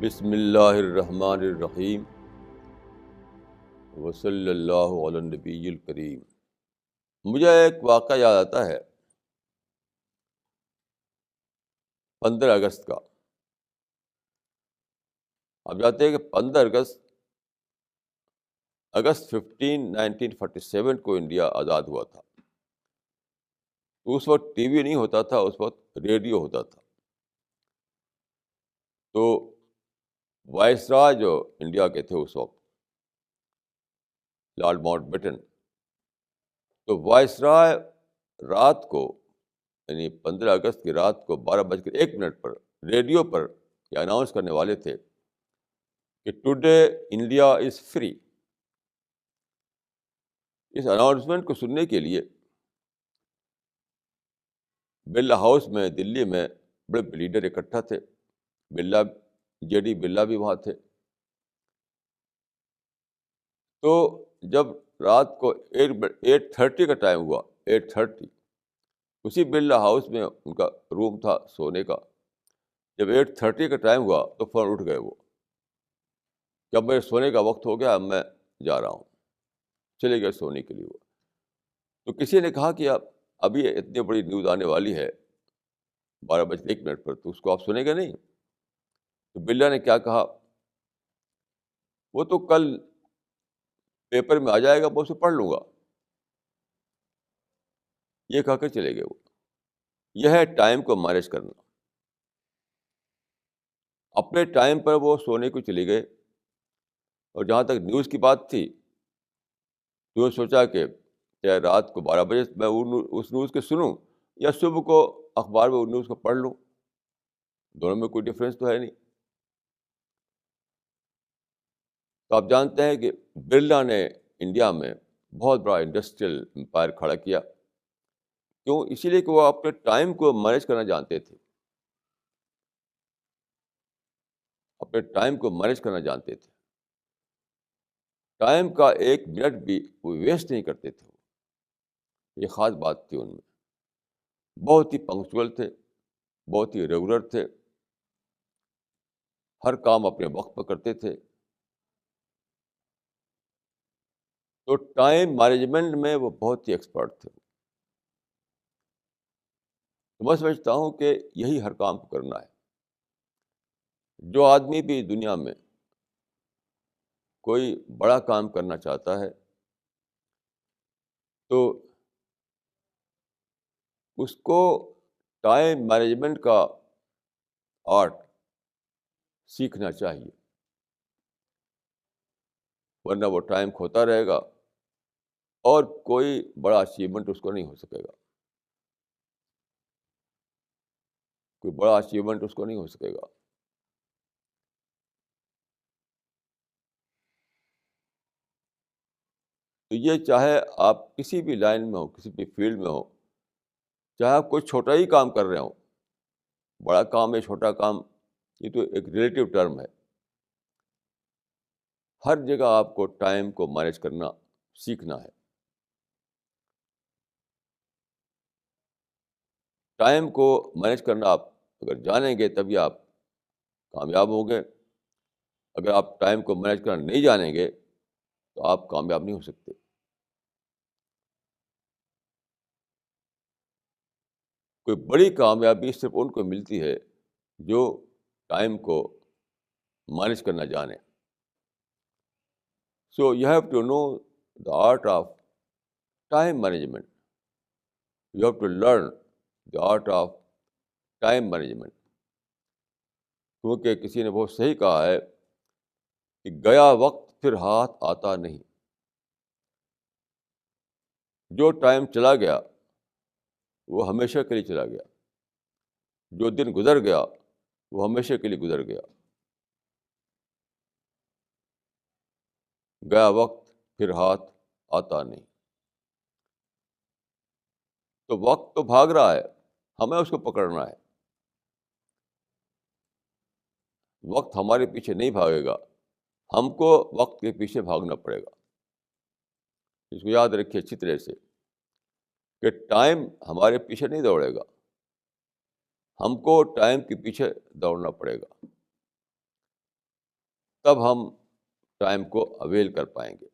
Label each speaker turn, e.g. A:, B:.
A: بسم اللہ الرحمن الرحیم وصلی اللہ علی النبی الکریم۔ مجھے ایک واقعہ یاد آتا ہے 15 اگست کا۔ آپ جانتے ہیں کہ 15 اگست 1947 کو انڈیا آزاد ہوا تھا۔ اس وقت ٹی وی نہیں ہوتا تھا، اس وقت ریڈیو ہوتا تھا۔ تو وائسرائے جو انڈیا کے تھے اس وقت، لارڈ ماؤنٹ بیٹن، تو وائسرائے رات کو، یعنی 15 اگست کی رات کو 12:01 پر ریڈیو پر یہ اناؤنس کرنے والے تھے کہ ٹوڈے انڈیا از فری۔ اس اناؤنسمنٹ کو سننے کے لیے برلا ہاؤس میں دلی میں بڑے لیڈر اکٹھا تھے۔ جے ڈی برلا بھی وہاں تھے۔ تو جب رات کو 8:30 کا ٹائم ہوا، 8:30، اسی برلا ہاؤس میں ان کا روم تھا سونے کا۔ جب 8:30 کا ٹائم ہوا تو فوراً اٹھ گئے وہ کہ اب میرے سونے کا وقت ہو گیا، اب میں جا رہا ہوں۔ چلے گئے سونے کے لیے وہ۔ تو کسی نے کہا کہ ابھی اتنی بڑی نیوز آنے والی ہے 12:01 پر، تو اس کو آپ سنیں گے نہیں؟ تو برلا نے کیا کہا، وہ تو کل پیپر میں آ جائے گا، میں اسے پڑھ لوں گا۔ یہ کہہ کر چلے گئے وہ۔ یہ ہے ٹائم کو مینیج کرنا۔ اپنے ٹائم پر وہ سونے کو چلے گئے، اور جہاں تک نیوز کی بات تھی تو سوچا کہ چاہے رات کو 12 بجے میں اس نیوز کو سنوں یا صبح کو اخبار میں اس نیوز کو پڑھ لوں، دونوں میں کوئی ڈفرینس تو ہے نہیں۔ تو آپ جانتے ہیں کہ برلا نے انڈیا میں بہت بڑا انڈسٹریل امپائر کھڑا کیا۔ کیوں؟ اسی لیے کہ وہ اپنے ٹائم کو مینیج کرنا جانتے تھے، اپنے ٹائم کو مینیج کرنا جانتے تھے۔ ٹائم کا ایک منٹ بھی وہ ویسٹ نہیں کرتے تھے۔ یہ خاص بات تھی ان میں۔ بہت ہی پنکچوئل تھے، بہت ہی ریگولر تھے، ہر کام اپنے وقت پر کرتے تھے۔ تو ٹائم مینجمنٹ میں وہ بہت ہی ایکسپرٹ تھے۔ تو میں سمجھتا ہوں کہ یہی ہر کام کو کرنا ہے۔ جو آدمی بھی دنیا میں کوئی بڑا کام کرنا چاہتا ہے تو اس کو ٹائم مینجمنٹ کا آرٹ سیکھنا چاہیے، ورنہ وہ ٹائم کھوتا رہے گا اور کوئی بڑا اچیومنٹ اس کو نہیں ہو سکے گا، کوئی بڑا اچیومنٹ اس کو نہیں ہو سکے گا۔ تو یہ چاہے آپ کسی بھی لائن میں ہو، کسی بھی فیلڈ میں ہو، چاہے آپ کوئی چھوٹا ہی کام کر رہے ہوں، بڑا کام یا چھوٹا کام یہ تو ایک ریلیٹیو ٹرم ہے۔ ہر جگہ آپ کو ٹائم کو مینیج کرنا سیکھنا ہے۔ ٹائم کو مینیج کرنا آپ اگر جانیں گے تبھی آپ کامیاب ہوں گے۔ اگر آپ ٹائم کو مینیج کرنا نہیں جانیں گے تو آپ کامیاب نہیں ہو سکتے۔ کوئی بڑی کامیابی صرف ان کو ملتی ہے جو ٹائم کو مینیج کرنا جانے۔ So you have to know the art of time management, you have to learn the art of time management. کیونکہ کسی نے بہت صحیح کہا ہے کہ گیا وقت پھر ہاتھ آتا نہیں۔ جو ٹائم چلا گیا وہ ہمیشہ کے لیے چلا گیا، جو دن گزر گیا وہ ہمیشہ کے لیے گزر گیا۔ گیا وقت پھر ہاتھ آتا نہیں۔ تو وقت تو بھاگ رہا ہے، ہمیں اس کو پکڑنا ہے۔ وقت ہمارے پیچھے نہیں بھاگے گا، ہم کو وقت کے پیچھے بھاگنا پڑے گا۔ اس کو یاد رکھیے اچھی طرح سے کہ ٹائم ہمارے پیچھے نہیں دوڑے گا، ہم کو ٹائم کے پیچھے دوڑنا پڑے گا۔ تب ہم ٹائم کو اویل کر پائیں گے.